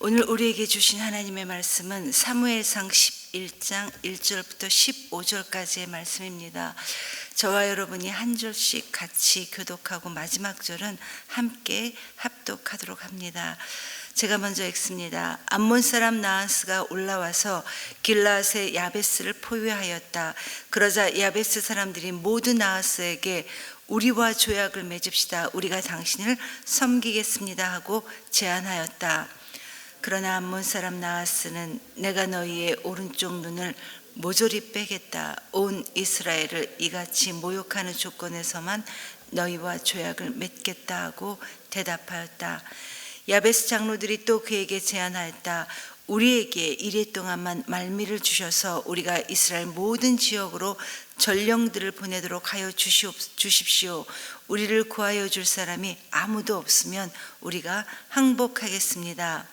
오늘 우리에게 주신 하나님의 말씀은 사무엘상 11장 1절부터 15절까지의 말씀입니다. 저와 여러분이 한 절씩 같이 교독하고 마지막 절은 함께 합독하도록 합니다. 제가 먼저 읽습니다. 암몬 사람 나하스가 올라와서 길라앗의 야베스를 포위하였다. 그러자 야베스 사람들이 모두 나하스에게 우리와 조약을 맺읍시다. 우리가 당신을 섬기겠습니다 하고 제안하였다. 그러나 암몬 사람 나하스는 내가 너희의 오른쪽 눈을 모조리 빼겠다. 온 이스라엘을 이같이 모욕하는 조건에서만 너희와 조약을 맺겠다 하고 대답하였다. 야베스 장로들이 또 그에게 제안하였다. 우리에게 이래 동안만 말미를 주셔서 우리가 이스라엘 모든 지역으로 전령들을 보내도록 하여 주십시오. 우리를 구하여 줄 사람이 아무도 없으면 우리가 항복하겠습니다.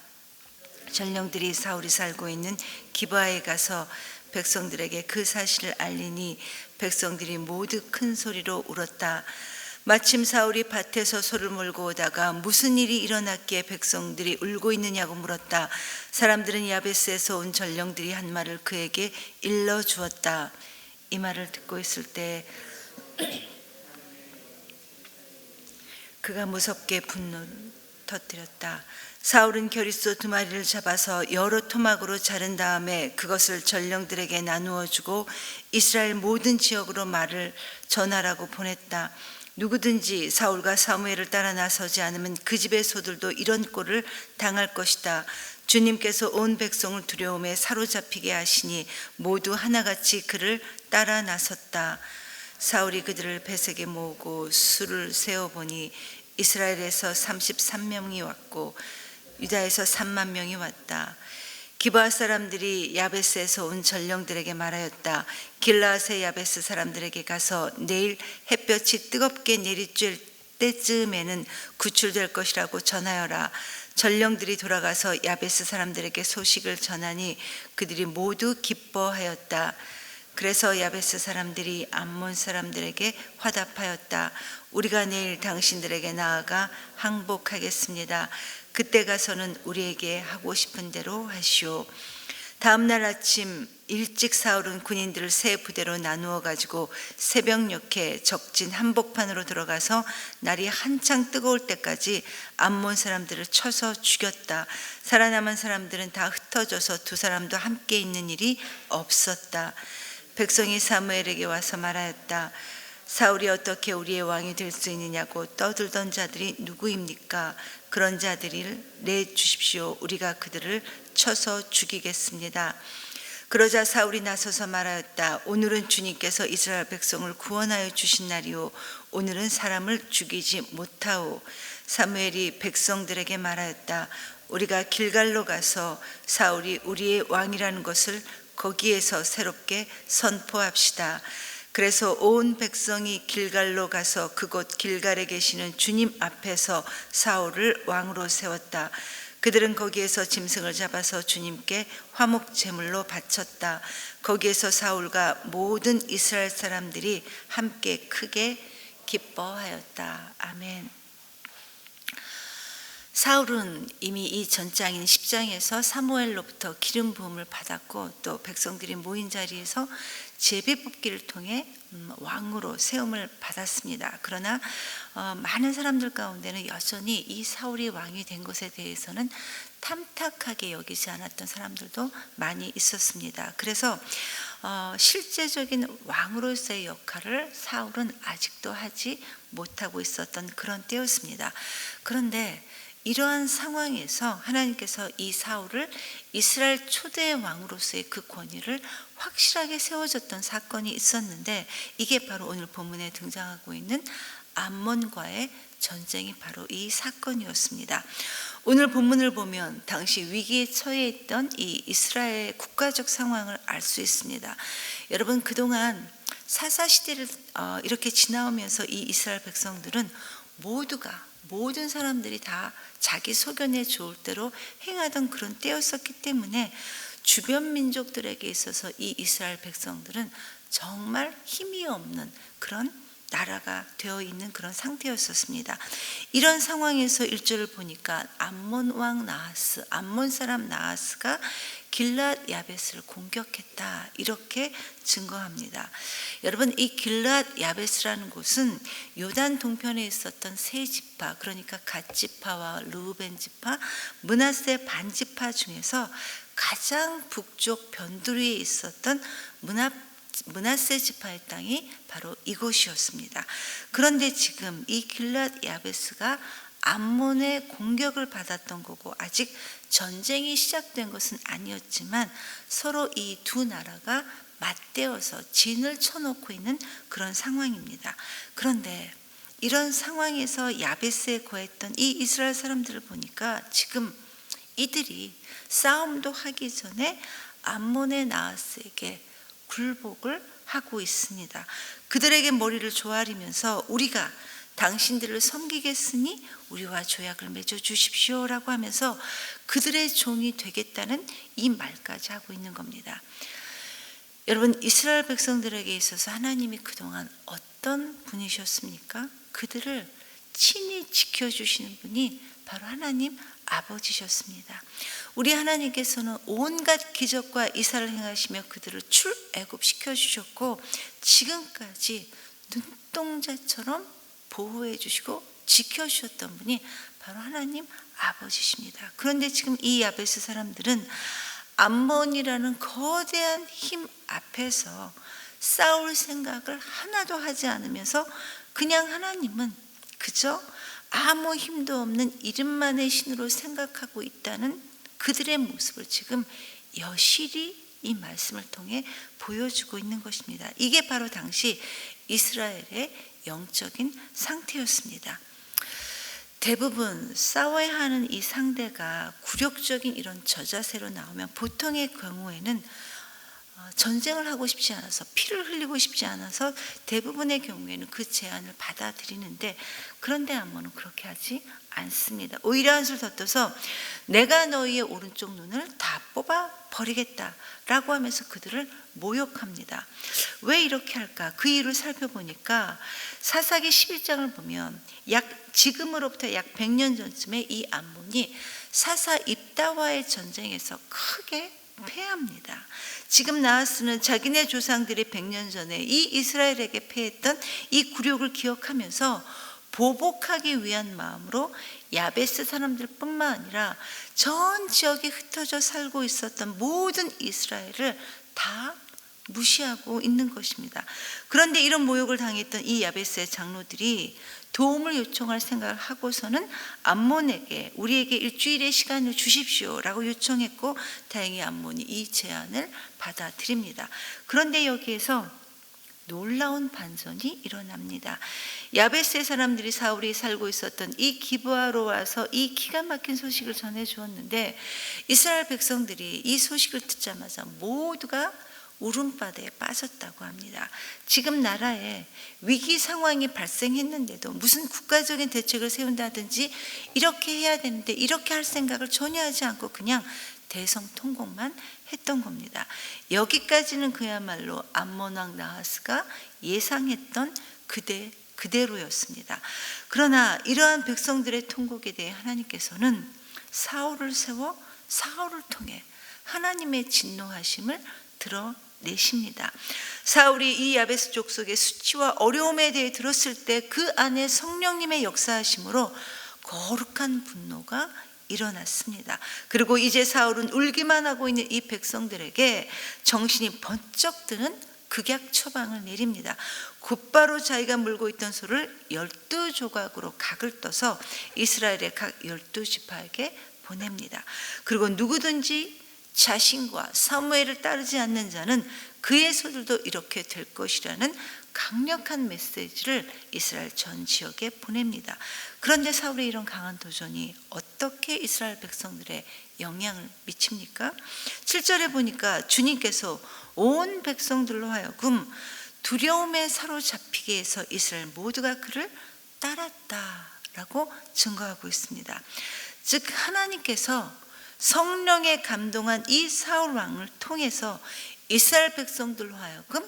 전령들이 사울이 살고 있는 기브아에 가서 백성들에게 그 사실을 알리니 백성들이 모두 큰 소리로 울었다. 마침 사울이 밭에서 소를 몰고 오다가 무슨 일이 일어났기에 백성들이 울고 있느냐고 물었다. 사람들은 야베스에서 온 전령들이 한 말을 그에게 일러주었다. 이 말을 듣고 있을 때 그가 무섭게 분노를 터뜨렸다. 사울은 겨릿소 2마리를 잡아서 여러 토막으로 자른 다음에 그것을 전령들에게 나누어 주고 이스라엘 모든 지역으로 말을 전하라고 보냈다. 누구든지 사울과 사무엘을 따라 나서지 않으면 그 집의 소들도 이런 꼴을 당할 것이다. 주님께서 온 백성을 두려움에 사로잡히게 하시니 모두 하나같이 그를 따라 나섰다. 사울이 그들을 배색에 모으고 수를 세어보니 이스라엘에서 33명이 왔고 유다에서 3만 명이 왔다. 기브아 사람들이 야베스에서 온 전령들에게 말하였다. 길라앗의 야베스 사람들에게 가서 내일 햇볕이 뜨겁게 내리쬐 때쯤에는 구출될 것이라고 전하여라. 전령들이 돌아가서 야베스 사람들에게 소식을 전하니 그들이 모두 기뻐하였다. 그래서 야베스 사람들이 암몬 사람들에게 화답하였다. 우리가 내일 당신들에게 나아가 항복하겠습니다. 그때 가서는 우리에게 하고 싶은 대로 하시오. 다음 날 아침 일찍 사울은 군인들을 세 부대로 나누어 가지고 새벽녘에 적진 한복판으로 들어가서 날이 한창 뜨거울 때까지 암몬 사람들을 쳐서 죽였다. 살아남은 사람들은 다 흩어져서 2사람도 함께 있는 일이 없었다. 백성이 사무엘에게 와서 말하였다. 사울이 어떻게 우리의 왕이 될 수 있느냐고 떠들던 자들이 누구입니까? 그런 자들을 내주십시오. 우리가 그들을 쳐서 죽이겠습니다. 그러자 사울이 나서서 말하였다. 오늘은 주님께서 이스라엘 백성을 구원하여 주신 날이오. 오늘은 사람을 죽이지 못하오. 사무엘이 백성들에게 말하였다. 우리가 길갈로 가서 사울이 우리의 왕이라는 것을 거기에서 새롭게 선포합시다. 그래서 온 백성이 길갈로 가서 그곳 길갈에 계시는 주님 앞에서 사울을 왕으로 세웠다. 그들은 거기에서 짐승을 잡아서 주님께 화목 제물로 바쳤다. 거기에서 사울과 모든 이스라엘 사람들이 함께 크게 기뻐하였다. 아멘. 사울은 이미 이 전장인 10장에서 사무엘로부터 기름 부음을 받았고 또 백성들이 모인 자리에서 제비 뽑기를 통해 왕으로 세움을 받았습니다. 그러나 많은 사람들 가운데는 여전히 이 사울이 왕이 된 것에 대해서는 탐탁하게 여기지 않았던 사람들도 많이 있었습니다. 그래서 실제적인 왕으로서의 역할을 사울은 아직도 하지 못하고 있었던 그런 때였습니다. 그런데 이러한 상황에서 하나님께서 이 사울을 이스라엘 초대 왕으로서의 그 권위를 확실하게 세워줬던 사건이 있었는데 이게 바로 오늘 본문에 등장하고 있는 암몬과의 전쟁이 바로 이 사건이었습니다. 오늘 본문을 보면 당시 위기에 처해 있던 이 이스라엘 국가적 상황을 알 수 있습니다. 여러분 그동안 사사시대를 이렇게 지나오면서 이 이스라엘 백성들은 모든 사람들이 다 자기 소견에 좋을 대로 행하던 그런 때였었기 때문에 주변 민족들에게 있어서 이 이스라엘 백성들은 정말 힘이 없는 그런 나라가 되어 있는 그런 상태였었습니다. 이런 상황에서 1절을 보니까 암몬 왕 나하스, 암몬 사람 나하스가 길앗 야베스를 공격했다, 이렇게 증거합니다. 여러분, 이 길앗 야베스라는 곳은 요단 동편에 있었던 세 지파, 그러니까 갓 지파와 르우벤 지파, 므낫세 반 지파 중에서 가장 북쪽 변두리에 있었던 므낫세 지파의 땅이 바로 이곳이었습니다. 그런데 지금 이 길앗 야베스가 암몬의 공격을 받았던 거고, 아직 전쟁이 시작된 것은 아니었지만 서로 이 두 나라가 맞대어서 진을 쳐놓고 있는 그런 상황입니다. 그런데 이런 상황에서 야베스에 거했던 이 이스라엘 사람들을 보니까 지금 이들이 싸움도 하기 전에 암몬의 나하스에게 굴복을 하고 있습니다. 그들에게 머리를 조아리면서 우리가 당신들을 섬기겠으니 우리와 조약을 맺어 주십시오라고 하면서 그들의 종이 되겠다는 이 말까지 하고 있는 겁니다. 여러분, 이스라엘 백성들에게 있어서 하나님이 그동안 어떤 분이셨습니까? 그들을 친히 지켜주시는 분이 바로 하나님 아버지셨습니다. 우리 하나님께서는 온갖 기적과 이사를 행하시며 그들을 출애굽시켜 주셨고, 지금까지 눈동자처럼 보호해 주시고 지켜주셨던 분이 바로 하나님 아버지십니다. 그런데 지금 이 야베스 사람들은 암몬이라는 거대한 힘 앞에서 싸울 생각을 하나도 하지 않으면서 그냥 하나님은 그저 아무 힘도 없는 이름만의 신으로 생각하고 있다는 그들의 모습을 지금 여실히 이 말씀을 통해 보여주고 있는 것입니다. 이게 바로 당시 이스라엘의 영적인 상태였습니다. 대부분 싸워야 하는 이 상대가 굴욕적인 이런 저자세로 나오면 보통의 경우에는 전쟁을 하고 싶지 않아서, 피를 흘리고 싶지 않아서 대부분의 경우에는 그 제안을 받아들이는데, 그런데 암몬은 그렇게 하지 않습니다. 오히려 한술 더 떠서 내가 너희의 오른쪽 눈을 다 뽑아 버리겠다라고 하면서 그들을 모욕합니다. 왜 이렇게 할까? 그 이유를 살펴보니까 사사기 11장을 보면 지금으로부터 약 100년 전쯤에 이 암몬이 사사 입다와의 전쟁에서 크게 패합니다. 지금 나하스는 자기네 조상들이 100년 전에 이 이스라엘에게 패했던 이 굴욕을 기억하면서 보복하기 위한 마음으로 야베스 사람들뿐만 아니라 전 지역에 흩어져 살고 있었던 모든 이스라엘을 다 무시하고 있는 것입니다. 그런데 이런 모욕을 당했던 이 야베스의 장로들이 도움을 요청할 생각을 하고서는 암몬에게 우리에게 일주일의 시간을 주십시오라고 요청했고, 다행히 암몬이 이 제안을 받아들입니다. 그런데 여기에서 놀라운 반전이 일어납니다. 야베스의 사람들이 사울이 살고 있었던 이 기브아로 와서 이 기가 막힌 소식을 전해 주었는데, 이스라엘 백성들이 이 소식을 듣자마자 모두가 울음바다에 빠졌다고 합니다. 지금 나라에 위기 상황이 발생했는데도 무슨 국가적인 대책을 세운다든지 이렇게 해야 되는데 이렇게 할 생각을 전혀 하지 않고 그냥 대성통곡만 했던 겁니다. 여기까지는 그야말로 암몬 왕 나하스가 예상했던 그대로였습니다. 그러나 이러한 백성들의 통곡에 대해 하나님께서는 사울을 세워 사울을 통해 하나님의 진노하심을 드러내십니다. 사울이 이 야베스 족속의 수치와 어려움에 대해 들었을 때 그 안에 성령님의 역사하심으로 거룩한 분노가 일어났습니다. 그리고 이제 사울은 울기만 하고 있는 이 백성들에게 정신이 번쩍 드는 극약 처방을 내립니다. 곧바로 자기가 물고 있던 소를 12조각으로 각을 떠서 이스라엘의 각 12지파에게 보냅니다. 그리고 누구든지 자신과 사무엘을 따르지 않는 자는 그의 소들도 이렇게 될 것이라는 강력한 메시지를 이스라엘 전 지역에 보냅니다. 그런데 사울의 이런 강한 도전이 어떻게 이스라엘 백성들의 영향을 미칩니까? 7절에 보니까 주님께서 온 백성들로 하여금 두려움에 사로잡히게 해서 이스라엘 모두가 그를 따랐다라고 증거하고 있습니다. 즉 하나님께서 성령에 감동한 이 사울 왕을 통해서 이스라엘 백성들로 하여금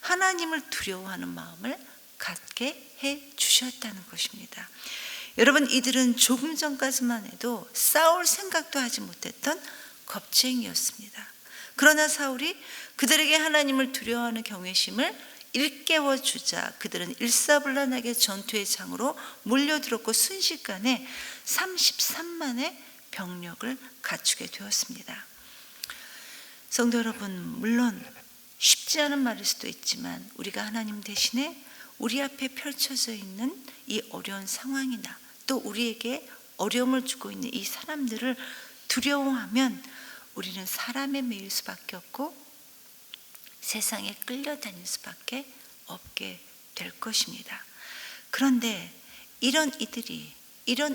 하나님을 두려워하는 마음을 갖게 해 주셨다는 것입니다. 여러분, 이들은 조금 전까지만 해도 싸울 생각도 하지 못했던 겁쟁이였습니다. 그러나 사울이 그들에게 하나님을 두려워하는 경외심을 일깨워 주자 그들은 일사불란하게 전투의 장으로 몰려들었고 순식간에 33만의 병력을 갖추게 되었습니다. 성도 여러분, 물론 쉽지 않은 말일 수도 있지만 우리가 하나님 대신에 우리 앞에 펼쳐져 있는 이 어려운 상황이나 또 우리에게 어려움을 주고 있는 이 사람들을 두려워하면 우리는 사람에 매일 수밖에 없고 세상에 끌려다닐 수밖에 없게 될 것입니다. 그런데 이런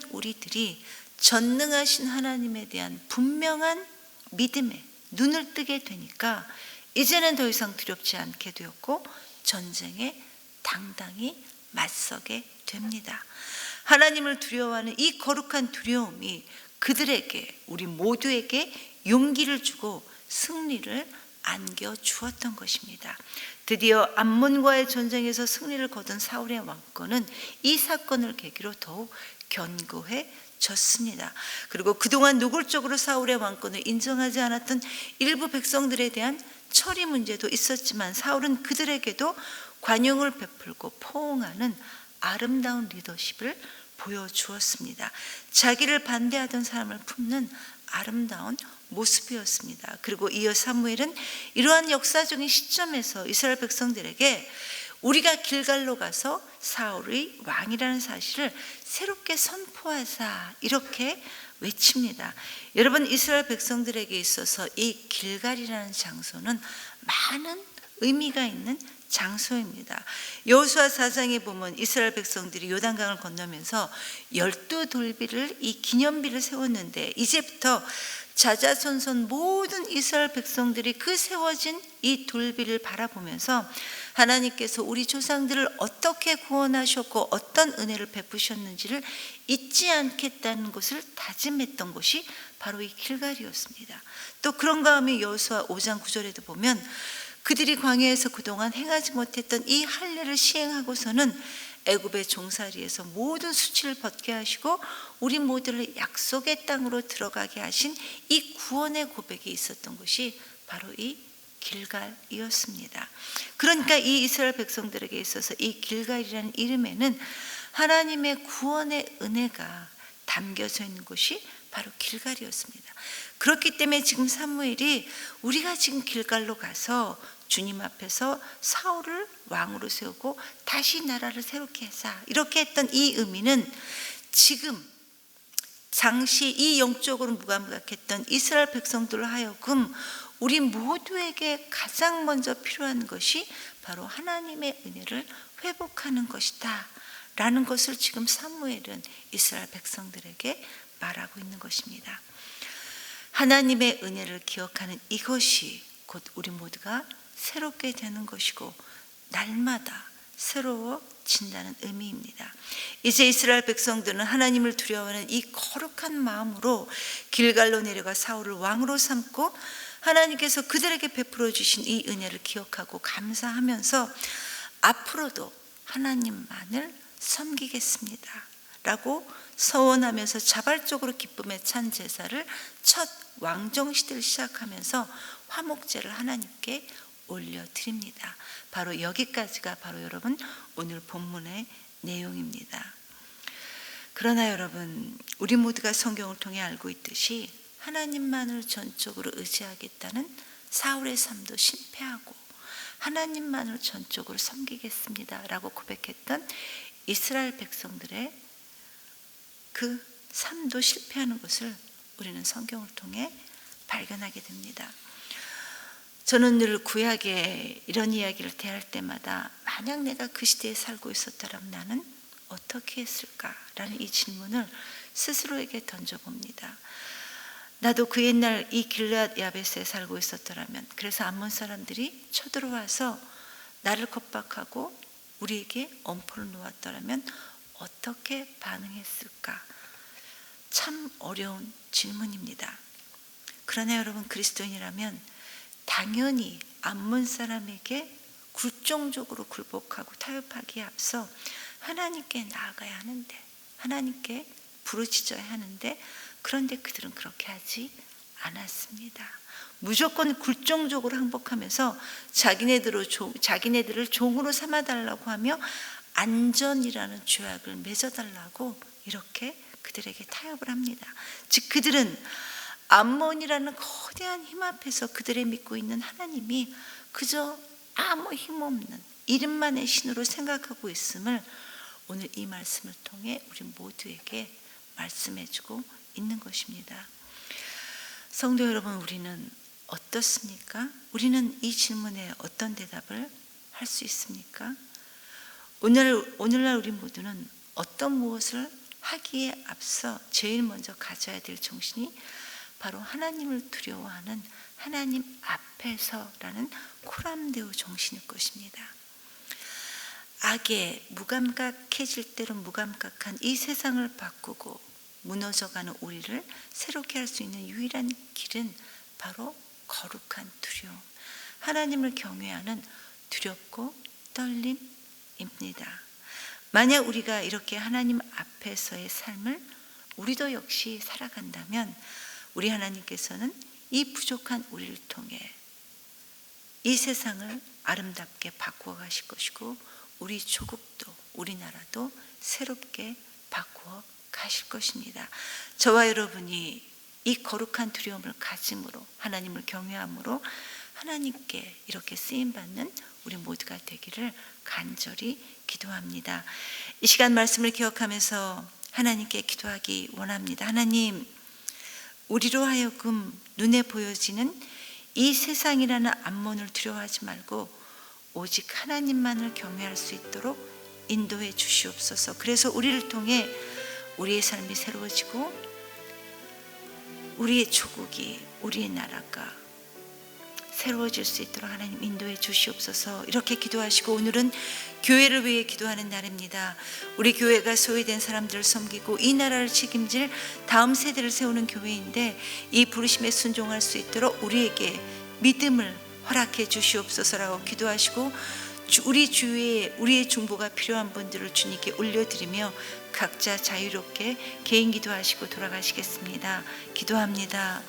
우리들이 전능하신 하나님에 대한 분명한 믿음에 눈을 뜨게 되니까 이제는 더 이상 두렵지 않게 되었고 전쟁에 당당히 맞서게 됩니다. 하나님을 두려워하는 이 거룩한 두려움이 그들에게, 우리 모두에게 용기를 주고 승리를 안겨주었던 것입니다. 드디어 암몬과의 전쟁에서 승리를 거둔 사울의 왕권은 이 사건을 계기로 더욱 견고해졌습니다. 그리고 그동안 노골적으로 사울의 왕권을 인정하지 않았던 일부 백성들에 대한 처리 문제도 있었지만 사울은 그들에게도 관용을 베풀고 포옹하는 아름다운 리더십을 보여주었습니다. 자기를 반대하던 사람을 품는 아름다운 모습이었습니다. 그리고 이어 사무엘은 이러한 역사적인 시점에서 이스라엘 백성들에게 우리가 길갈로 가서 사울의 왕이라는 사실을 새롭게 선포하자 이렇게 외칩니다. 여러분, 이스라엘 백성들에게 있어서 이 길갈이라는 장소는 많은 의미가 있는 장소입니다. 여호수아 4장에 보면 이스라엘 백성들이 요단강을 건너면서 12돌비를 이 기념비를 세웠는데 이제부터 자자손손 모든 이스라엘 백성들이 그 세워진 이 돌비를 바라보면서 하나님께서 우리 조상들을 어떻게 구원하셨고 어떤 은혜를 베푸셨는지를 잊지 않겠다는 것을 다짐했던 것이 바로 이 길갈이었습니다. 또 그런 가운데 여호수아 5장 9절에도 보면 그들이 광야에서 그동안 행하지 못했던 이 할례를 시행하고서는 애굽의 종살이에서 모든 수치를 벗게 하시고 우리 모두를 약속의 땅으로 들어가게 하신 이 구원의 고백이 있었던 것이 바로 이 길갈이었습니다. 그러니까 이 이스라엘 백성들에게 있어서 이 길갈이라는 이름에는 하나님의 구원의 은혜가 담겨져 있는 곳이 바로 길갈이었습니다. 그렇기 때문에 지금 사무엘이 우리가 지금 길갈로 가서 주님 앞에서 사울을 왕으로 세우고 다시 나라를 새롭게 하자 이렇게 했던 이 의미는 지금 당시 이 영적으로 무감각했던 이스라엘 백성들로 하여금 우리 모두에게 가장 먼저 필요한 것이 바로 하나님의 은혜를 회복하는 것이다 라는 것을 지금 사무엘은 이스라엘 백성들에게 말하고 있는 것입니다. 하나님의 은혜를 기억하는 이것이 곧 우리 모두가 새롭게 되는 것이고 날마다 새로워진다는 의미입니다. 이제 이스라엘 백성들은 하나님을 두려워하는 이 거룩한 마음으로 길갈로 내려가 사울을 왕으로 삼고 하나님께서 그들에게 베풀어 주신 이 은혜를 기억하고 감사하면서 앞으로도 하나님만을 섬기겠습니다 라고 서원하면서 자발적으로 기쁨에 찬 제사를 첫 왕정시대를 시작하면서 화목제를 하나님께 올려드립니다. 바로 여기까지가 바로 여러분 오늘 본문의 내용입니다. 그러나 여러분, 우리 모두가 성경을 통해 알고 있듯이 하나님만을 전적으로 의지하겠다는 사울의 삶도 실패하고 하나님만을 전적으로 섬기겠습니다 라고 고백했던 이스라엘 백성들의 그 삶도 실패하는 것을 우리는 성경을 통해 발견하게 됩니다. 저는 늘 구약에 이런 이야기를 대할 때마다 만약 내가 그 시대에 살고 있었다면 나는 어떻게 했을까라는 이 질문을 스스로에게 던져봅니다. 나도 그 옛날 이 길르앗 야베스에 살고 있었더라면, 그래서 암몬 사람들이 쳐들어와서 나를 겁박하고 우리에게 엄포를 놓았더라면 어떻게 반응했을까? 참 어려운 질문입니다. 그러나 여러분, 그리스도인이라면 당연히 암몬 사람에게 굴종적으로 굴복하고 타협하기에 앞서 하나님께 나아가야 하는데, 하나님께 부르짖어야 하는데, 그런데 그들은 그렇게 하지 않았습니다. 무조건 굴종적으로 항복하면서 자기네들을 종으로 삼아달라고 하며 안전이라는 죄악을 맺어달라고 이렇게 그들에게 타협을 합니다. 즉 그들은 암몬이라는 거대한 힘 앞에서 그들의 믿고 있는 하나님이 그저 아무 힘없는 이름만의 신으로 생각하고 있음을 오늘 이 말씀을 통해 우리 모두에게 말씀해주고 있는 것입니다. 성도 여러분, 우리는 어떻습니까? 우리는 이 질문에 어떤 대답을 할 수 있습니까? 오늘날 우리 모두는 어떤 무엇을 하기에 앞서 제일 먼저 가져야 될 정신이 바로 하나님을 두려워하는 하나님 앞에서라는 코람데오 정신일 것입니다. 악에 무감각해질 대로 무감각한 이 세상을 바꾸고 무너져가는 우리를 새롭게 할 수 있는 유일한 길은 바로 거룩한 두려움, 하나님을 경외하는 두렵고 떨림입니다. 만약 우리가 이렇게 하나님 앞에서의 삶을 우리도 역시 살아간다면 우리 하나님께서는 이 부족한 우리를 통해 이 세상을 아름답게 바꾸어 가실 것이고 우리 조국도 우리나라도 새롭게 바꾸어 가실 것입니다. 저와 여러분이 이 거룩한 두려움을 가짐으로 하나님을 경외함으로 하나님께 이렇게 쓰임받는 우리 모두가 되기를 간절히 기도합니다. 이 시간 말씀을 기억하면서 하나님께 기도하기 원합니다. 하나님, 우리로 하여금 눈에 보여지는 이 세상이라는 암몬을 두려워하지 말고 오직 하나님만을 경외할 수 있도록 인도해 주시옵소서. 그래서 우리를 통해 우리의 삶이 새로워지고 우리의 조국이, 우리의 나라가 새로워질 수 있도록 하나님 인도해 주시옵소서. 이렇게 기도하시고 오늘은 교회를 위해 기도하는 날입니다. 우리 교회가 소외된 사람들을 섬기고 이 나라를 책임질 다음 세대를 세우는 교회인데 이 부르심에 순종할 수 있도록 우리에게 믿음을 허락해 주시옵소서라고 기도하시고 우리 주위에 우리의 중보가 필요한 분들을 주님께 올려드리며 각자 자유롭게 개인 기도하시고 돌아가시겠습니다. 기도합니다.